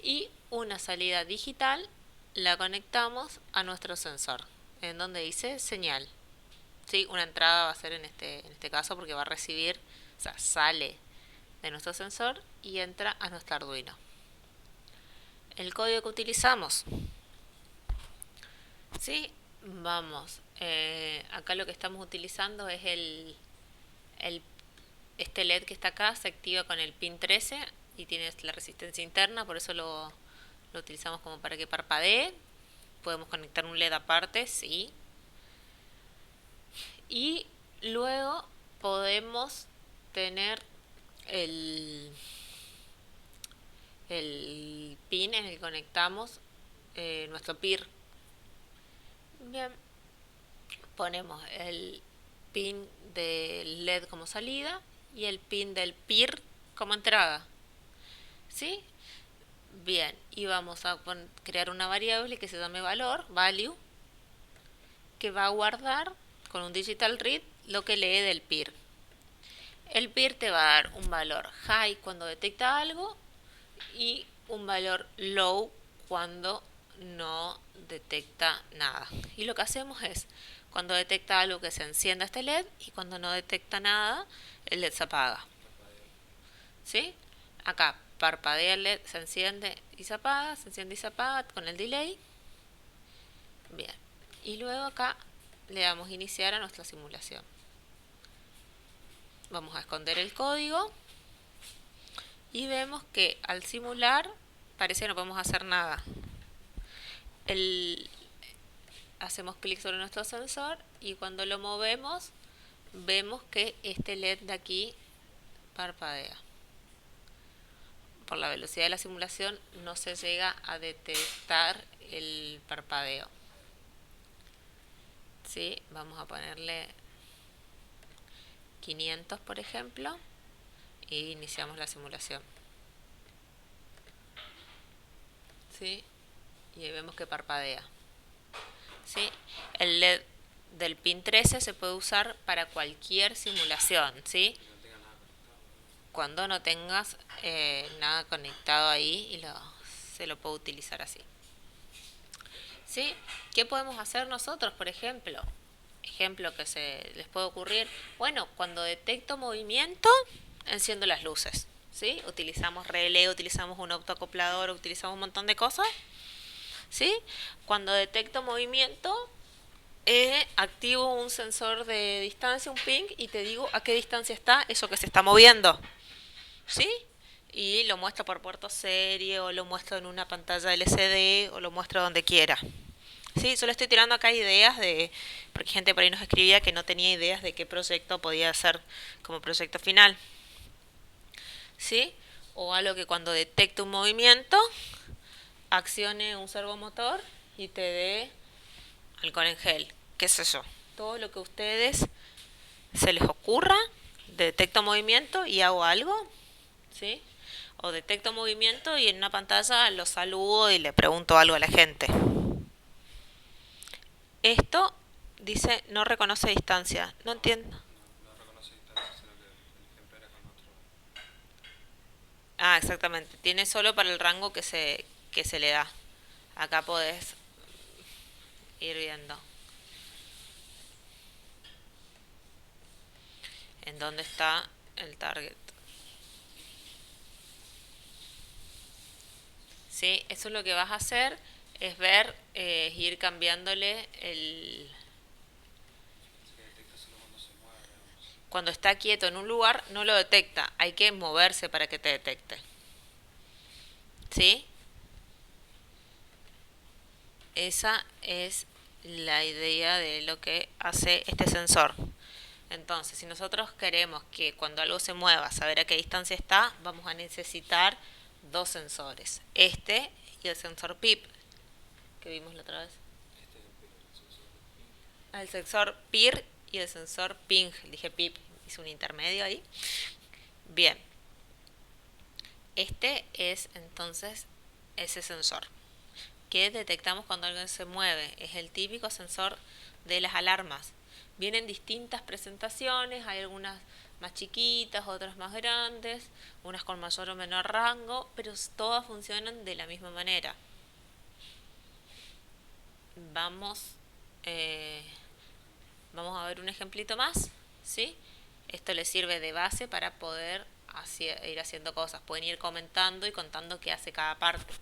Y una salida digital la conectamos a nuestro sensor, en donde dice señal. ¿Sí? Una entrada va a ser en este caso porque va a recibir, o sea, sale de nuestro sensor y entra a nuestro Arduino. El código que utilizamos, ¿sí? Vamos, acá lo que estamos utilizando es el este LED que está acá se activa con el pin 13 y tiene la resistencia interna, por eso lo utilizamos como para que parpadee. Podemos conectar un LED aparte, sí. Y luego podemos tener el, el pin en el que conectamos nuestro PIR. Bien, ponemos el pin del LED como salida y el pin del PIR como entrada. ¿Sí? Bien, y vamos a crear una variable que se llame valor, value, que va a guardar con un digital read lo que lee del PIR. El PIR te va a dar un valor high cuando detecta algo y un valor low cuando no detecta nada. Y lo que hacemos es, cuando detecta algo, que se encienda este LED, y cuando no detecta nada, el LED se apaga. ¿Sí? Acá parpadea el LED, se enciende y se apaga, se enciende y se apaga con el delay. Bien. Y luego acá le damos iniciar a nuestra simulación. Vamos a esconder el código y vemos que al simular parece que no podemos hacer nada. Hacemos clic sobre nuestro sensor y cuando lo movemos vemos que este LED de aquí parpadea. Por la velocidad de la simulación no se llega a detectar el parpadeo. ¿Sí? Vamos a ponerle 500, por ejemplo, y iniciamos la simulación. ¿Sí? Y ahí vemos que parpadea. ¿Sí? El LED del pin 13 se puede usar para cualquier simulación, ¿sí? Cuando no tengas nada conectado ahí y se lo puede utilizar así. ¿Sí? ¿Qué podemos hacer nosotros, por ejemplo? Ejemplo que se les puede ocurrir. Bueno, cuando detecto movimiento, enciendo las luces. ¿Sí? Utilizamos relé, utilizamos un autoacoplador, utilizamos un montón de cosas. ¿Sí? Cuando detecto movimiento, activo un sensor de distancia, un ping, y te digo a qué distancia está eso que se está moviendo. ¿Sí? Y lo muestro por puerto serie, o lo muestro en una pantalla LCD, o lo muestro donde quiera. Sí, solo estoy tirando acá ideas porque gente por ahí nos escribía que no tenía ideas de qué proyecto podía hacer como proyecto final. ¿Sí? O algo que cuando detecte un movimiento, accione un servomotor y te dé alcohol en gel. ¿Qué sé yo? Todo lo que a ustedes se les ocurra, detecto movimiento y hago algo. ¿Sí? O detecto movimiento y en una pantalla lo saludo y le pregunto algo a la gente. Esto dice no reconoce distancia. No entiendo. No reconoce distancia, sino que el ejemplo era con otro. Ah, exactamente. Tiene solo para el rango que se le da. Acá podés ir viendo en dónde está el target. ¿Sí? Eso es lo que vas a hacer, es ver, ir cambiándole el... Así que detecta solo cuando se mueve, digamos. Cuando está quieto en un lugar no lo detecta, hay que moverse para que te detecte. ¿Sí? Esa es la idea de lo que hace este sensor. Entonces, si nosotros queremos que cuando algo se mueva, saber a qué distancia está, vamos a necesitar dos sensores. Este y el sensor PIP, que vimos la otra vez. Este es el sensor ping. El sensor PIR y el sensor PING. Dije PIP, hice un intermedio ahí. Bien. Este es entonces ese sensor que detectamos cuando algo se mueve. Es el típico sensor de las alarmas. Vienen distintas presentaciones, hay algunas más chiquitas, otras más grandes, unas con mayor o menor rango, pero todas funcionan de la misma manera. Vamos, eh, vamos a ver un ejemplito más, ¿sí? Esto les sirve de base para poder ir haciendo cosas. Pueden ir comentando y contando qué hace cada parte.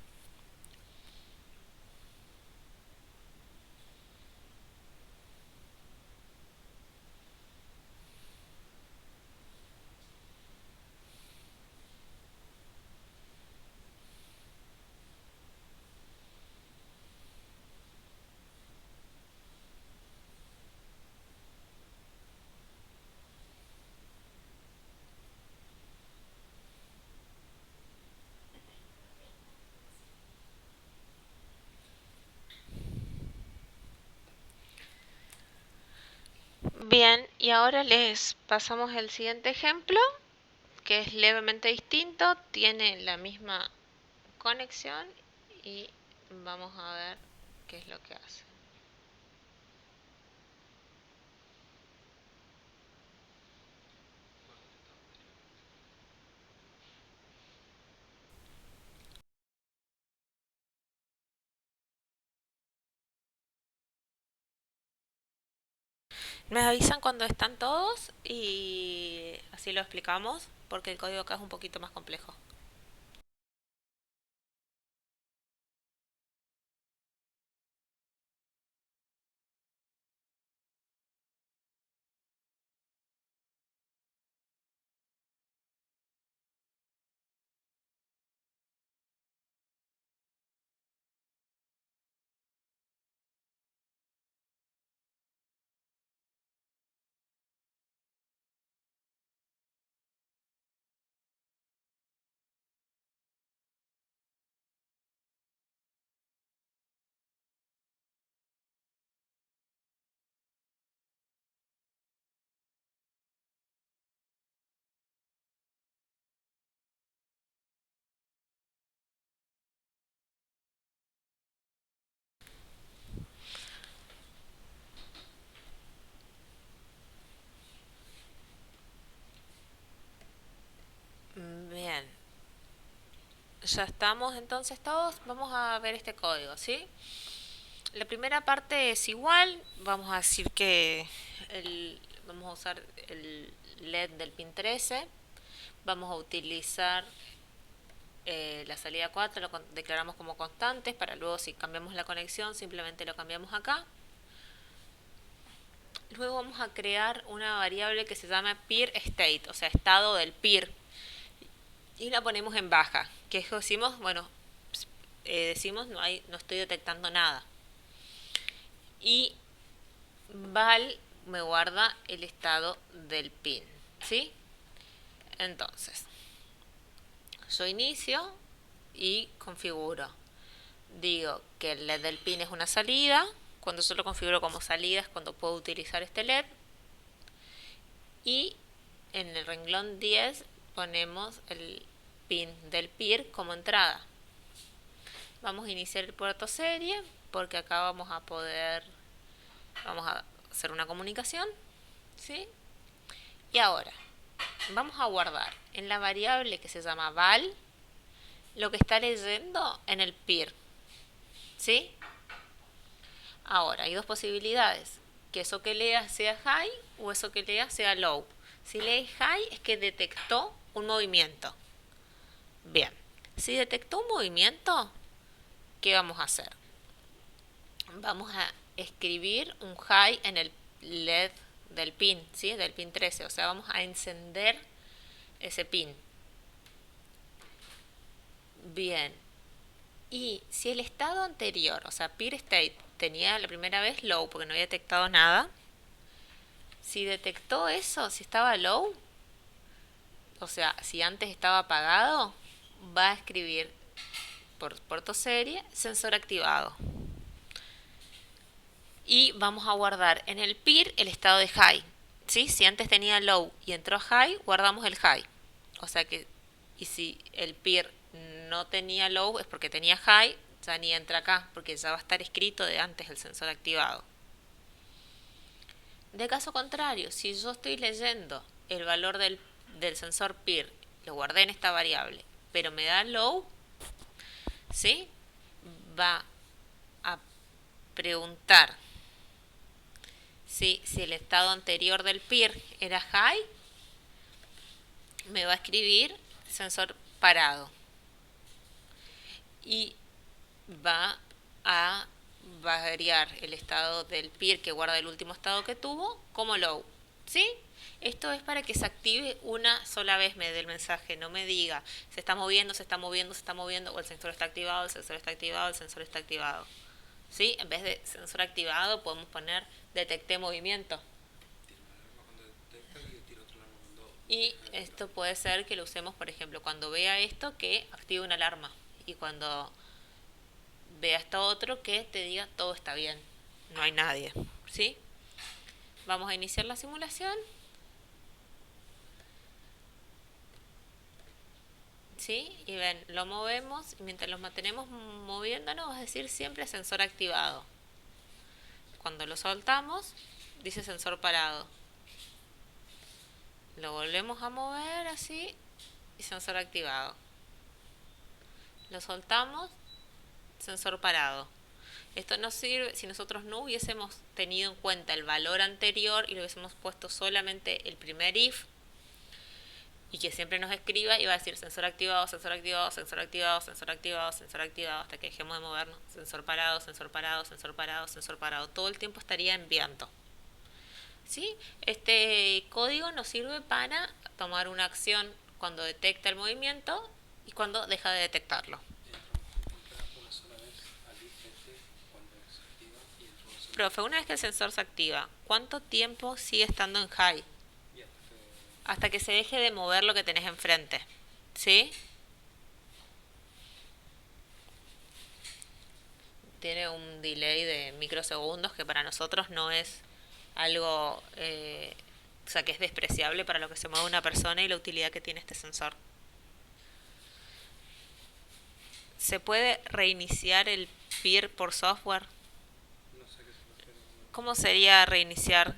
Bien, y ahora les pasamos el siguiente ejemplo, que es levemente distinto, tiene la misma conexión y vamos a ver qué es lo que hace. Me avisan cuando están todos y así lo explicamos, porque el código acá es un poquito más complejo. Bien, ya estamos entonces todos, vamos a ver este código, ¿sí? La primera parte es igual, vamos a decir que vamos a usar el LED del pin 13, vamos a utilizar la salida 4, declaramos como constantes para luego si cambiamos la conexión simplemente lo cambiamos acá. Luego vamos a crear una variable que se llama peer state, o sea, estado del peer, y la ponemos en baja, que es decimos, bueno, decimos no estoy detectando nada. Y val me guarda el estado del pin, ¿sí? Entonces, yo inicio y configuro. Digo que el LED del pin es una salida. Cuando yo lo configuro como salida es cuando puedo utilizar este LED. Y en el renglón 10 ponemos el pin del peer como entrada. Vamos a iniciar el puerto serie porque acá vamos a hacer una comunicación, ¿sí? Y ahora vamos a guardar en la variable que se llama val lo que está leyendo en el peer, ¿sí? Ahora hay dos posibilidades, que eso que lea sea high o eso que lea sea low. Si lee high es que detectó un movimiento. Bien, si detectó un movimiento, ¿qué vamos a hacer? Vamos a escribir un high en el LED del pin, ¿sí? Del pin 13, o sea, vamos a encender ese pin. Bien, y si el estado anterior, o sea, peer state, tenía la primera vez low porque no había detectado nada, si detectó eso, si estaba low, o sea, si antes estaba apagado, va a escribir por puerto serie sensor activado. Y vamos a guardar en el peer el estado de high, ¿sí? Si antes tenía low y entró a high, guardamos el high. O sea que, y si el peer no tenía low es porque tenía high, ya ni entra acá, porque ya va a estar escrito de antes el sensor activado. De caso contrario, si yo estoy leyendo el valor del sensor peer, lo guardé en esta variable, pero me da low, ¿sí? Va a preguntar si el estado anterior del peer era high, me va a escribir sensor parado. Y va a variar el estado del peer que guarda el último estado que tuvo como low, ¿sí? Esto es para que se active una sola vez, me dé el mensaje, no me diga se está moviendo, se está moviendo, se está moviendo, o el sensor está activado, el sensor está activado, el sensor está activado, ¿sí? En vez de sensor activado podemos poner detecté movimiento. Y esto puede ser que lo usemos, por ejemplo, cuando vea esto que active una alarma y cuando vea esto otro que te diga todo está bien, no hay nadie, ¿sí? Vamos a iniciar la simulación. ¿Sí? Y ven, lo movemos y mientras los mantenemos moviéndonos, va a decir siempre sensor activado. Cuando lo soltamos, dice sensor parado. Lo volvemos a mover así y sensor activado. Lo soltamos, sensor parado. Esto nos sirve si nosotros no hubiésemos tenido en cuenta el valor anterior y lo hubiésemos puesto solamente el primer if y que siempre nos escriba y va a decir sensor activado, sensor activado, sensor activado, sensor activado, sensor activado, hasta que dejemos de movernos. Sensor parado, sensor parado, sensor parado, sensor parado. Todo el tiempo estaría enviando. ¿Sí? Este código nos sirve para tomar una acción cuando detecta el movimiento y cuando deja de detectarlo. Profe, una vez que el sensor se activa, ¿cuánto tiempo sigue estando en high? Hasta que se deje de mover lo que tenés enfrente. ¿Sí? Tiene un delay de microsegundos que para nosotros no es algo, o sea, que es despreciable para lo que se mueve una persona y la utilidad que tiene este sensor. ¿Se puede reiniciar el peer por software? ¿Cómo sería reiniciar?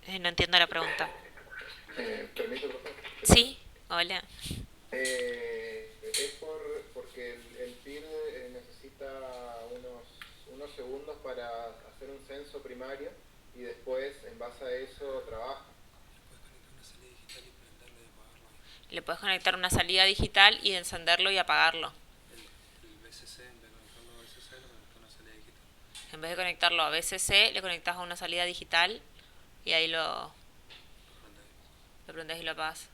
No entiendo la pregunta. Permiso, profesor. Sí, hola. Es porque el PIR necesita unos segundos para hacer un censo primario y después, en base a eso, trabaja. Le puedes conectar una salida digital y encenderlo y apagarlo. En vez de conectarlo a BCC, le conectas a una salida digital y ahí lo prendes y lo apagas.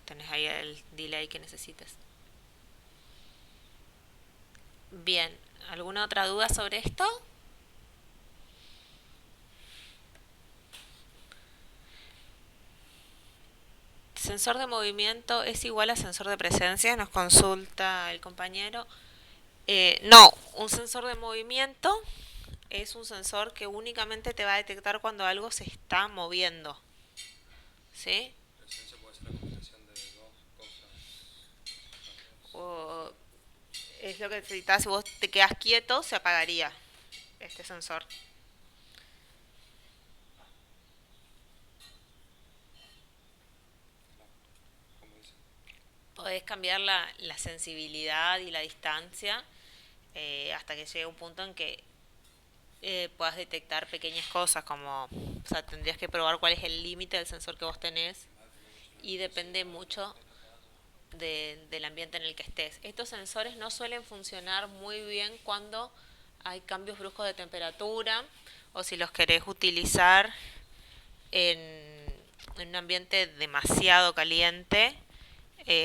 Tenés ahí el delay que necesites. Bien, ¿alguna otra duda sobre esto? Sensor de movimiento es igual a sensor de presencia, nos consulta el compañero. No, un sensor de movimiento es un sensor que únicamente te va a detectar cuando algo se está moviendo. ¿Sí? O es lo que necesitas, si vos te quedas quieto, se apagaría este sensor. Podés cambiar la sensibilidad y la distancia hasta que llegue un punto en que puedas detectar pequeñas cosas como, o sea, tendrías que probar cuál es el límite del sensor que vos tenés y depende mucho del ambiente en el que estés. Estos sensores no suelen funcionar muy bien cuando hay cambios bruscos de temperatura o si los querés utilizar en un ambiente demasiado caliente.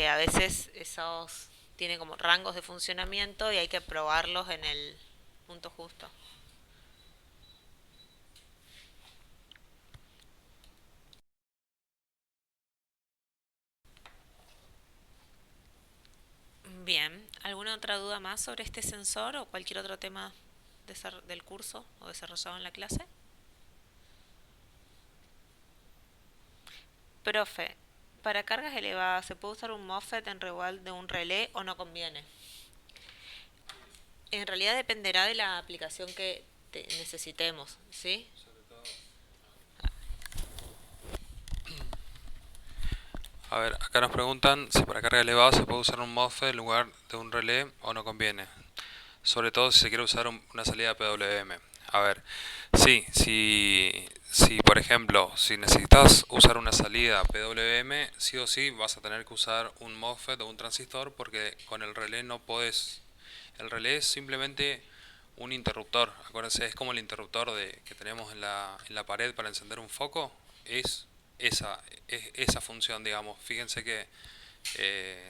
A veces esos tienen como rangos de funcionamiento y hay que probarlos en el punto justo. Bien, ¿alguna otra duda más sobre este sensor o cualquier otro tema del curso o desarrollado en la clase? Profe, para cargas elevadas, ¿se puede usar un MOSFET en rival de un relé o no conviene? En realidad dependerá de la aplicación que necesitemos, ¿sí? A ver, acá nos preguntan si para carga elevada se puede usar un MOSFET en lugar de un relé o no conviene. Sobre todo si se quiere usar una salida PWM. A ver, sí, si por ejemplo, si necesitas usar una salida PWM, sí o sí vas a tener que usar un MOSFET o un transistor porque con el relé no podés. El relé es simplemente un interruptor. Acuérdense, es como el interruptor que tenemos en la pared para encender un foco. Es esa función, digamos. Fíjense que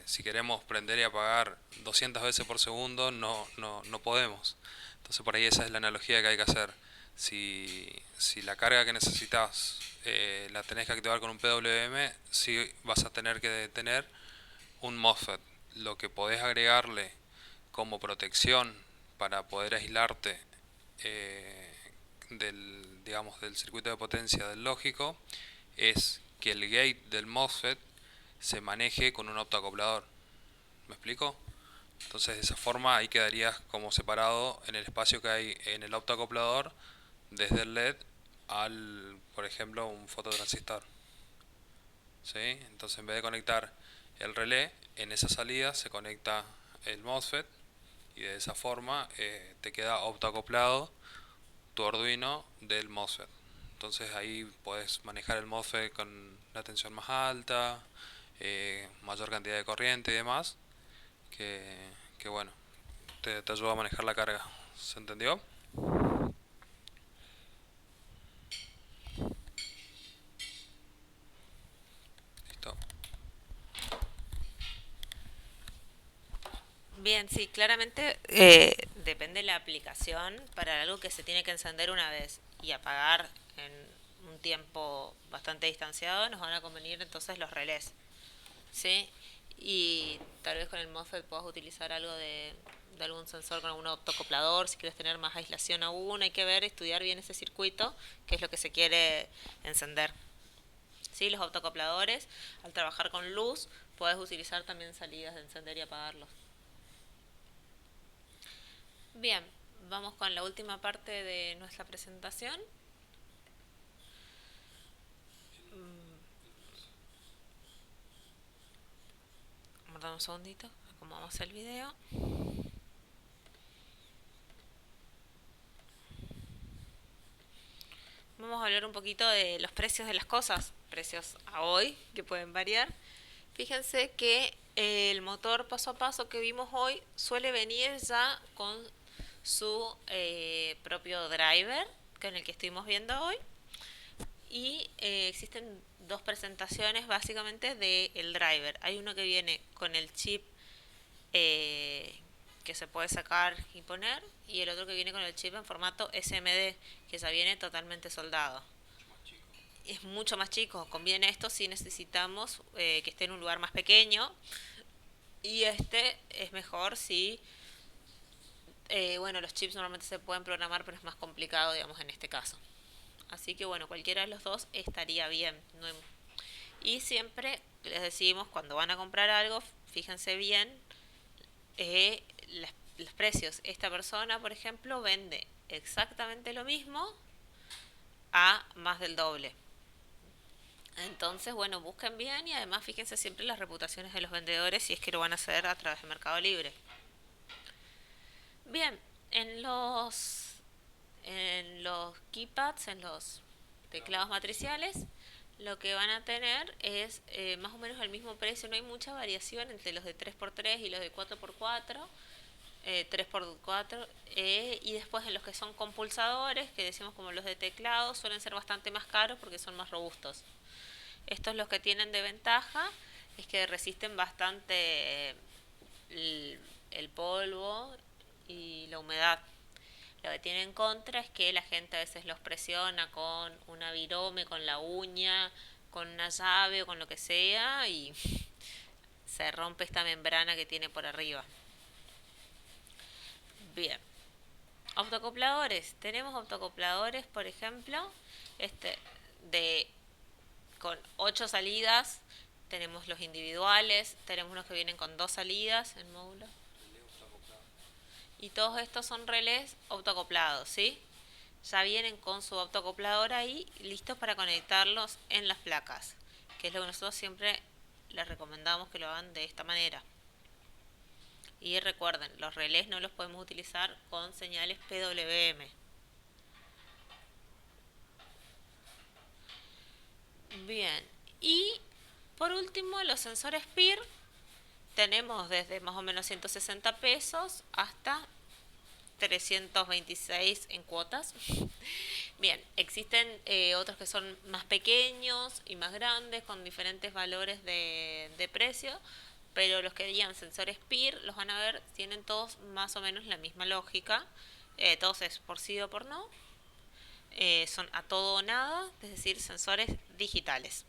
si queremos prender y apagar 200 veces por segundo, no podemos. Entonces por ahí esa es la analogía que hay que hacer. Si la carga que necesitas la tenés que activar con un PWM, sí vas a tener que tener un MOSFET. Lo que podés agregarle como protección para poder aislarte eh, digamos, del circuito de potencia del lógico es que el gate del MOSFET se maneje con un optoacoplador. ¿Me explico? Entonces de esa forma ahí quedarías como separado en el espacio que hay en el optoacoplador desde el LED al, por ejemplo, un fototransistor. ¿Sí? Entonces en vez de conectar el relé, en esa salida se conecta el MOSFET y de esa forma te queda optoacoplado tu Arduino del MOSFET. Entonces ahí puedes manejar el MOSFET con la tensión más alta, mayor cantidad de corriente y demás, que, que bueno, te ayuda a manejar la carga. ¿Se entendió? Listo. Bien, sí, claramente depende de la aplicación. Para algo que se tiene que encender una vez y apagar en un tiempo bastante distanciado, nos van a convenir entonces los relés, ¿sí? Y tal vez con el MOSFET puedas utilizar algo de algún sensor con algún optocoplador, si quieres tener más aislación aún, hay que ver, estudiar bien ese circuito, que es lo que se quiere encender. ¿Sí? Los optocopladores, al trabajar con luz, puedes utilizar también salidas de encender y apagarlos. Bien, vamos con la última parte de nuestra presentación. Vamos a dar un segundito, acomodamos el video. Vamos a hablar un poquito de los precios de las cosas, precios a hoy, que pueden variar. Fíjense que el motor paso a paso que vimos hoy suele venir ya con su propio driver, con el que estuvimos viendo hoy. Y existen dos presentaciones básicamente del driver. Hay uno que viene con el chip que se puede sacar y poner, y el otro que viene con el chip en formato SMD, que ya viene totalmente soldado. Es mucho más chico, conviene esto si necesitamos que esté en un lugar más pequeño, y este es mejor si, bueno, los chips normalmente se pueden programar, pero es más complicado, digamos, en este caso. Así que bueno, cualquiera de los dos estaría bien. No hay... Y siempre les decimos, cuando van a comprar algo, fíjense bien los precios. Esta persona, por ejemplo, vende exactamente lo mismo a más del doble. Entonces, bueno, busquen bien y además fíjense siempre las reputaciones de los vendedores si es que lo van a hacer a través de Mercado Libre. Bien, en los keypads, en los teclados matriciales, lo que van a tener es más o menos el mismo precio. No hay mucha variación entre los de 3x3 y los de 4x4. 3x4 y después en los que son compulsadores, que decimos como los de teclado, suelen ser bastante más caros porque son más robustos. Estos los que tienen de ventaja es que resisten bastante el polvo y la humedad. Lo que tiene en contra es que la gente a veces los presiona con una virome, con la uña, con una llave o con lo que sea, y se rompe esta membrana que tiene por arriba. Bien. Autoacopladores. Tenemos autoacopladores, por ejemplo, este de con 8 salidas. Tenemos los individuales, tenemos unos que vienen con 2 salidas en módulo. Y todos estos son relés autoacoplados, ¿sí? Ya vienen con su autoacoplador ahí, listos para conectarlos en las placas, que es lo que nosotros siempre les recomendamos que lo hagan de esta manera. Y recuerden, los relés no los podemos utilizar con señales PWM. Bien, y por último los sensores PIR tenemos desde más o menos 160 pesos hasta 326 en cuotas. Bien, existen otros que son más pequeños y más grandes con diferentes valores de precio, pero los que digan sensores PIR, los van a ver, tienen todos más o menos la misma lógica. Todos es por sí o por no. Son a todo o nada, es decir, sensores digitales.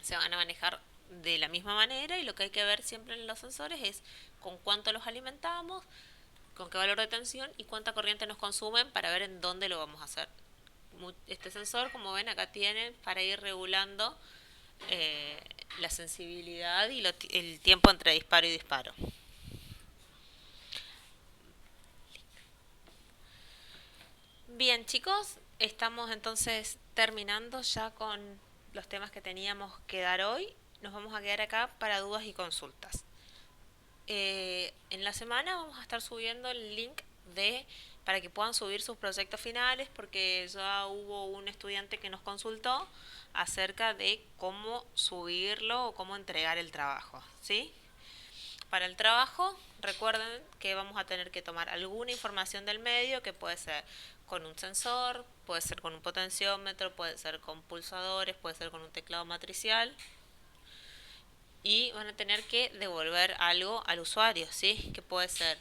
Se van a manejar de la misma manera y lo que hay que ver siempre en los sensores es con cuánto los alimentamos, con qué valor de tensión y cuánta corriente nos consumen para ver en dónde lo vamos a hacer. Este sensor, como ven, acá tiene para ir regulando eh, la sensibilidad y el tiempo entre disparo y disparo. Bien, chicos, estamos entonces terminando ya con los temas que teníamos que dar hoy. Nos vamos a quedar acá para dudas y consultas. En la semana vamos a estar subiendo el link para que puedan subir sus proyectos finales, porque ya hubo un estudiante que nos consultó acerca de cómo subirlo o cómo entregar el trabajo, ¿sí? Para el trabajo, recuerden que vamos a tener que tomar alguna información del medio, que puede ser con un sensor, puede ser con un potenciómetro, puede ser con pulsadores, puede ser con un teclado matricial, y van a tener que devolver algo al usuario, ¿sí? Que puede ser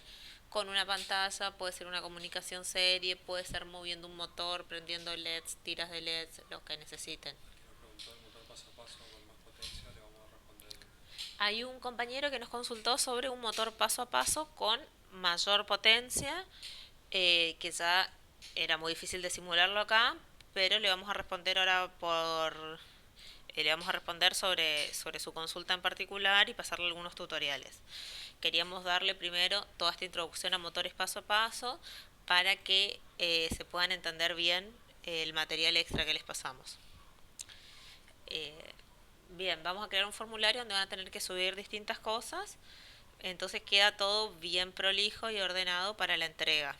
con una pantalla, puede ser una comunicación serie, puede ser moviendo un motor, prendiendo LEDs, tiras de LEDs, lo que necesiten. Hay un compañero que nos consultó sobre un motor paso a paso con mayor potencia, que ya era muy difícil de simularlo acá, pero le vamos a responder ahora le vamos a responder sobre su consulta en particular y pasarle algunos tutoriales. Queríamos darle primero toda esta introducción a motores paso a paso para que se puedan entender bien el material extra que les pasamos. Bien, vamos a crear un formulario donde van a tener que subir distintas cosas. Entonces queda todo bien prolijo y ordenado para la entrega.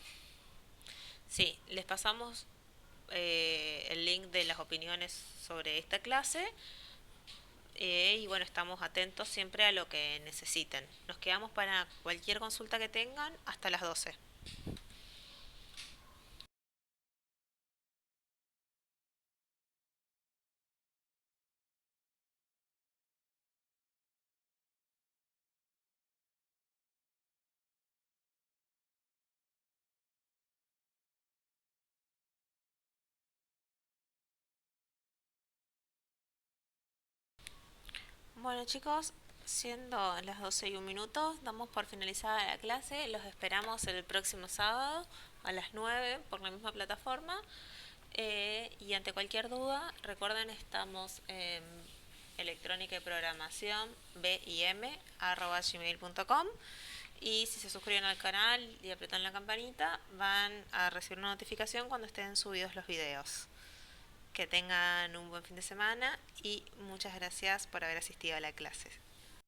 Sí, les pasamos el link de las opiniones sobre esta clase. Y bueno, estamos atentos siempre a lo que necesiten. Nos quedamos para cualquier consulta que tengan hasta las 12. Bueno, chicos, siendo las 12:01, damos por finalizada la clase. Los esperamos el próximo sábado a las 9 por la misma plataforma. Y ante cualquier duda, recuerden, estamos en electrónica y programación bim@gmail.com, y si se suscriben al canal y apretan la campanita, van a recibir una notificación cuando estén subidos los videos. Que tengan un buen fin de semana y muchas gracias por haber asistido a la clase.